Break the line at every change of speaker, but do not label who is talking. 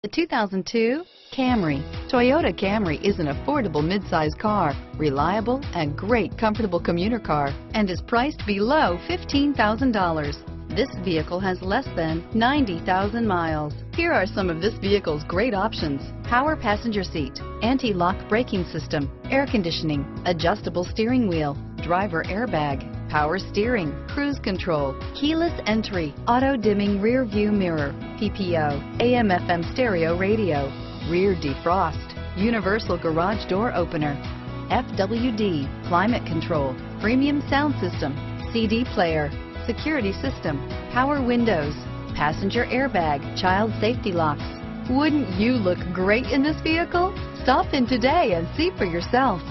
The 2002 Camry. Toyota Camry is an affordable midsize car, reliable and great comfortable commuter car, and is priced below $15,000. This vehicle has less than 90,000 miles. Here are some of this vehicle's great options: power passenger seat, anti-lock braking system, air conditioning, adjustable steering wheel, driver airbag, power steering, cruise control, keyless entry, auto dimming rear view mirror, PPO, AM FM stereo radio, rear defrost, universal garage door opener, FWD, climate control, premium sound system, CD player, security system, power windows, passenger airbag, child safety locks. Wouldn't you look great in this vehicle? Stop in today and see for yourself.